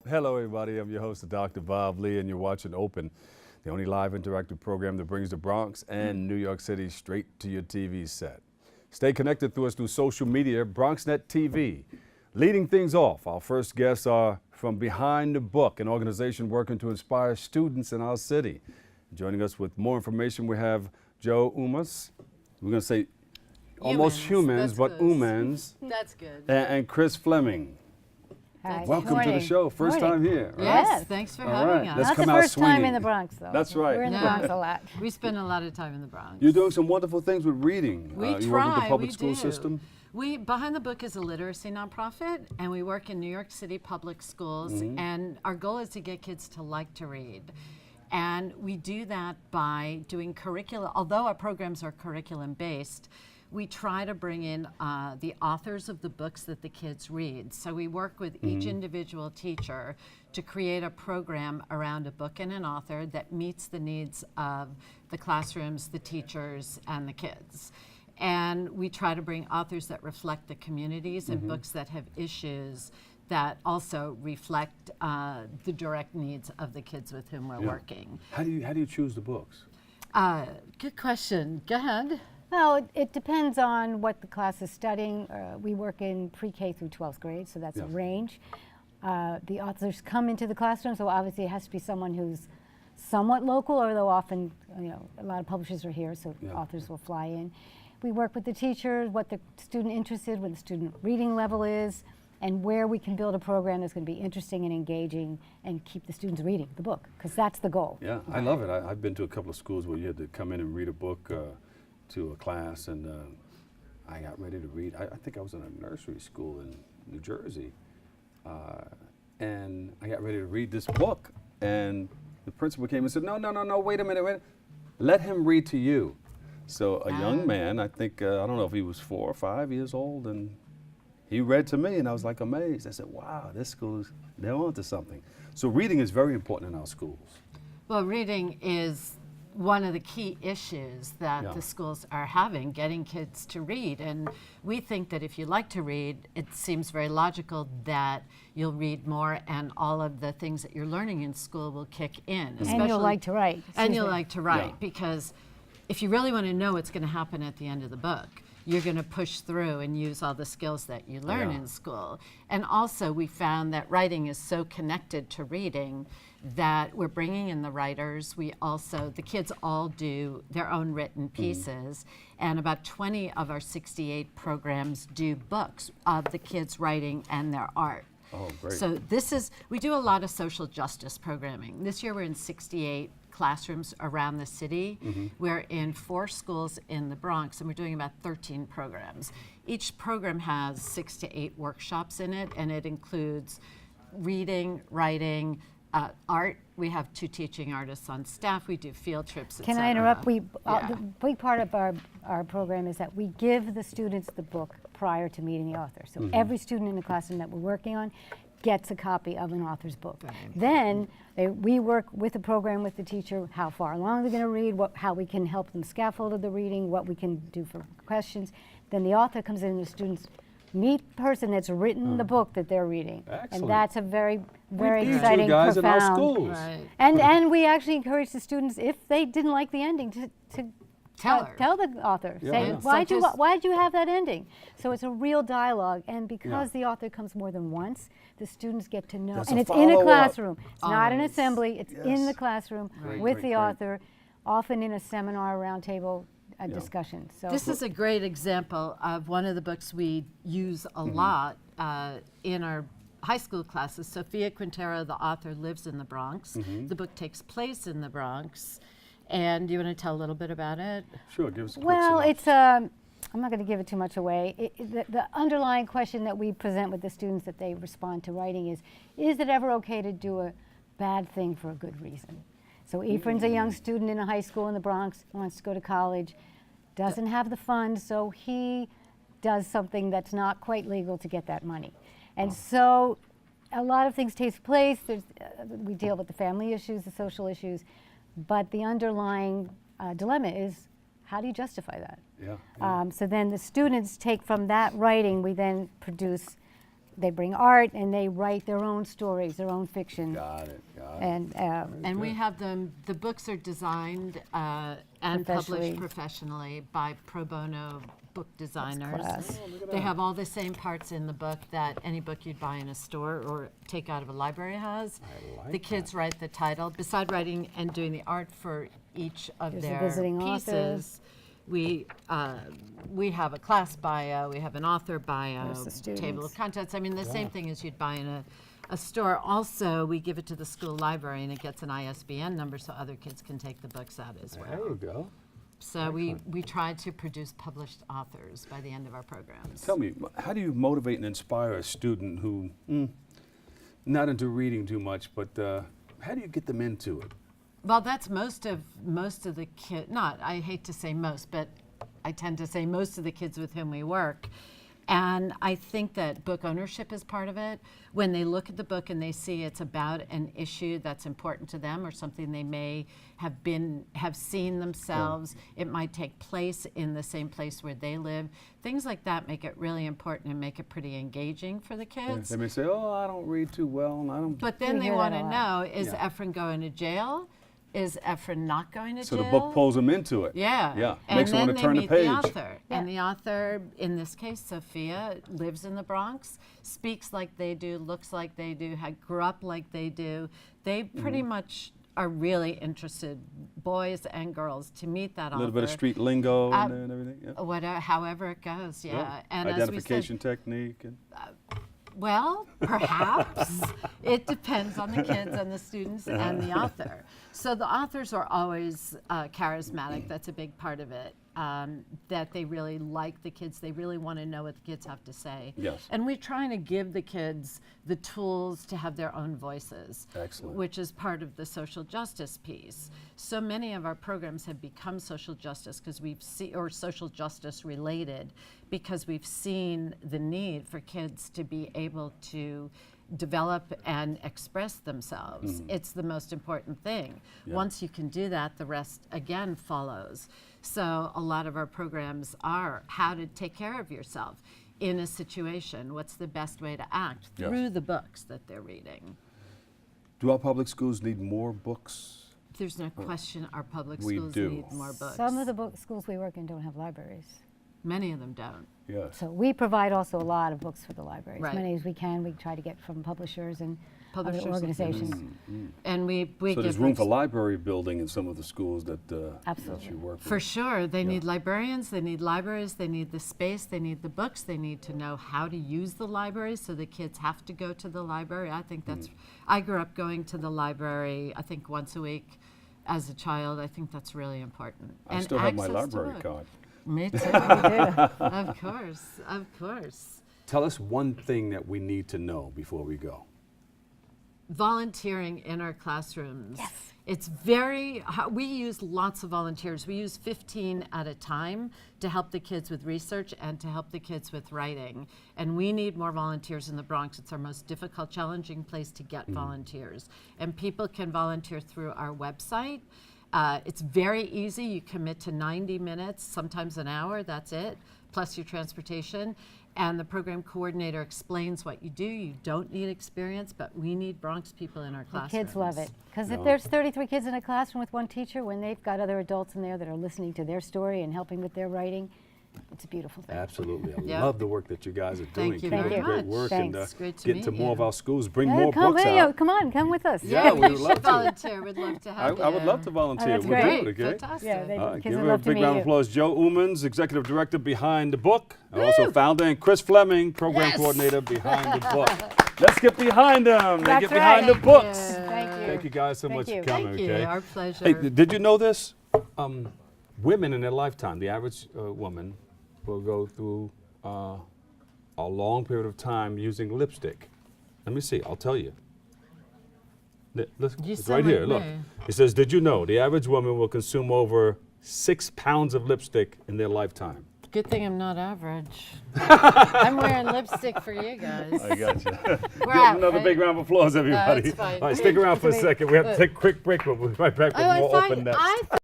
Hello, everybody. I'm your host, Dr. Bob Lee, and you're watching Open, the only live interactive program that brings the Bronx and New York City straight to your TV set. Stay connected to us through social media, Bronxnet TV. Leading things off, our first guests are from Behind the Book, an organization working to inspire students in our city. Joining us with more information, we have Joe Umas. We're going to say almost humans, but umans. That's good. And Chris Fleming. Hi. Welcome to the show. First time here. Right? Yes, thanks for having us. Let's Not come the out first time swinging. in the Bronx, though. That's right. We're in the Bronx a lot. We spend a lot of time in the Bronx. You're doing some wonderful things with reading. We you try, work with the public we school do. system. Behind the Book is a literacy nonprofit, and we work in New York City public schools, and our goal is to get kids to like to read. And we do that by doing curriculum, although our programs are curriculum-based, we try to bring in the authors of the books that the kids read. So we work with each individual teacher to create a program around a book and an author that meets the needs of the classrooms, the teachers, and the kids. And we try to bring authors that reflect the communities and books that have issues that also reflect the direct needs of the kids with whom we're working. How do you choose the books? Good question. Go ahead. Well, it depends on what the class is studying. We work in pre-K through 12th grade, so that's a range. The authors come into the classroom, so obviously it has to be someone who's somewhat local, although often, a lot of publishers are here, so authors will fly in. We work with the teachers, what the student interested, what the student reading level is, and where we can build a program that's going to be interesting and engaging and keep the students reading the book, because that's the goal. Yeah, I love it. I've been to a couple of schools where you had to come in and read a book to a class, and I got ready to read. I think I was in a nursery school in New Jersey, and I got ready to read this book, and the principal came and said, no, wait a minute. Let him read to you. So a young man, I think, I don't know if he was 4 or 5 years old, and he read to me, and I was like amazed. I said, wow, this school's, they're onto something. So reading is very important in our schools. Well, reading is one of the key issues that the schools are having, getting kids to read. And we think that if you like to read, it seems very logical that you'll read more and all of the things that you're learning in school will kick in. And you'll like to write. And you'll like to write, because if you really want to know what's going to happen at the end of the book, you're going to push through and use all the skills that you learn in school. And also, we found that writing is so connected to reading that we're bringing in the writers. The kids all do their own written pieces, and about 20 of our 68 programs do books of the kids writing and their art. Oh, great. So we do a lot of social justice programming. This year we're in 68 classrooms around the city. We're in 4 schools in the Bronx, and we're doing about 13 programs. Each program has 6 to 8 workshops in it, and it includes reading, writing, art. We have 2 teaching artists on staff. We do field trips, Can I interrupt? The big part of our program is that we give the students the book prior to meeting the author. So every student in the classroom that we're working on gets a copy of an author's book. Then we work with the program with the teacher, how far along they're going to read, how we can help them scaffold the reading, what we can do for questions. Then the author comes in and the students meet the person that's written the book that they're reading. Excellent. And that's a very, very We need exciting, you guys profound. in our schools. Right. And we actually encourage the students, if they didn't like the ending, to tell the author. Say, why'd you have that ending? So it's a real dialogue, and because the author comes more than once, the students get to know. And it's in a classroom. It's not an assembly. It's in the classroom with the author, often in a seminar, roundtable discussion. So this is a great example of one of the books we use a lot in our high school classes. Sophia Quintero, the author, lives in the Bronx. The book takes place in the Bronx. And do you want to tell a little bit about it? Sure, give us a quick well, synopsis. it's I'm not going to give it too much away. The underlying question that we present with the students that they respond to writing is it ever okay to do a bad thing for a good reason? So Ephraim's a young student in a high school in the Bronx, wants to go to college, doesn't have the funds, so he does something that's not quite legal to get that money. And so a lot of things take place. We deal with the family issues, the social issues, but the underlying dilemma is, how do you justify that? Yeah. So then the students take from that writing, we then produce they bring art and they write their own stories, their own fiction. Got it. Got it. And we have them, the books are designed and published professionally by pro bono book designers. class. They have all the same parts in the book that any book you'd buy in a store or take out of a library has. I like The kids write the title. Beside writing and doing the art for each of There's the their visiting pieces, authors. we have a class bio, we have an author bio, There's the table of students. contents. I mean, the same thing as you'd buy in a store. Also, we give it to the school library and it gets an ISBN number so other kids can take the books out as well. There you go. So we try to produce published authors by the end of our programs. Tell me, how do you motivate and inspire a student who not into reading too much, but how do you get them into it? Well, that's most of the kids, I hate to say most, but I tend to say most of the kids with whom we work. And I think that book ownership is part of it. When they look at the book and they see it's about an issue that's important to them or something they may have seen themselves, it might take place in the same place where they live. Things like that make it really important and make it pretty engaging for the kids. They may say, "Oh, I don't read too well, and I don't." But then We they hear want that to a know, lot. is Efren going to jail? Is Efren not going to So jail? the book pulls them into it. Yeah. Yeah. And Makes them then want they to turn the meet page. the author. And the author, in this case, Sophia, lives in the Bronx, speaks like they do, looks like they do, grew up like they do. They pretty much are really interested, boys and girls, to meet that author. A little bit of street lingo and everything. Yeah. Whatever, however it goes, yeah. And Identification technique. And well, perhaps. It depends on the kids and the students and the author. So the authors are always charismatic. That's a big part of it. That they really like the kids. They really want to know what the kids have to say. Yes. And we're trying to give the kids the tools to have their own voices. Excellent. Which is part of the social justice piece. So many of our programs have become social justice because or social justice related, because we've seen the need for kids to be able to develop and express themselves. It's the most important thing. Yeah. Once you can do that, the rest again follows. So a lot of our programs are how to take care of yourself in a situation. What's the best way to act Yes. through the books that they're reading? do our public schools need more books? There's no question our public We schools do. need more books. Some of the schools we work in don't have libraries. Many of them don't. Yes. So we provide also a lot of books for the libraries. Right. As many as we can, we try to get from publishers and Publishers other and organizations. And we So give there's room books- for library building in some of the schools that Absolutely. you work with. For sure, they need librarians, they need libraries, they need the space, they need the books, they need to know how to use the library, so the kids have to go to the library. I think that's, I grew up going to the library, I think once a week as a child. I think that's really important. I And still have my access to library book. card. Me too. Of course, of course. Tell us one thing that we need to know before we go. Volunteering in our classrooms. Yes. It's we use lots of volunteers. We use 15 at a time to help the kids with research and to help the kids with writing. And we need more volunteers in the Bronx. It's our most difficult, challenging place to get volunteers. And people can volunteer through our website. It's very easy. You commit to 90 minutes, sometimes an hour, that's it, plus your transportation. And the program coordinator explains what you do. You don't need experience, but we need Bronx people in our The classrooms. kids love it. Because if there's 33 kids in a classroom with one teacher, when they've got other adults in there that are listening to their story and helping with their writing, it's a beautiful thing. Absolutely. I Yeah. love the work that you guys are doing. Thank you Keep very up the great much. work and Thanks. Great to get meet to more of you. our schools. Bring Yeah, more come, books hey, out. come on, come with us. Yeah, we would you love should to. volunteer. We'd love to have you. I would love to volunteer. that's We'll great. do it, okay? Fantastic. Yeah, they- All right, kids give would her a love to big meet round of you. applause. Joe Oomans, Executive Director behind the book, and also founder, and Chris Fleming, Program Yes. Coordinator behind the book. Let's get behind them. They That's get behind the right. books. Thank you. Thank you guys so Thank much you. for coming, Thank you. okay? Our pleasure. Hey, did you know this? Women in their lifetime, the average woman will go through a long period of time using lipstick. Let me see, I'll tell you. Listen, You it's sound right here, like look. me. It says, did you know the average woman will consume over 6 pounds of lipstick in their lifetime? Good thing I'm not average. I'm wearing lipstick for you guys. I got you. We're Give out, another right? big round of applause, everybody. it's fine. All right, stick around for a second. We have to take a quick break, but we'll be right back with Oh, more I Open thought, Next.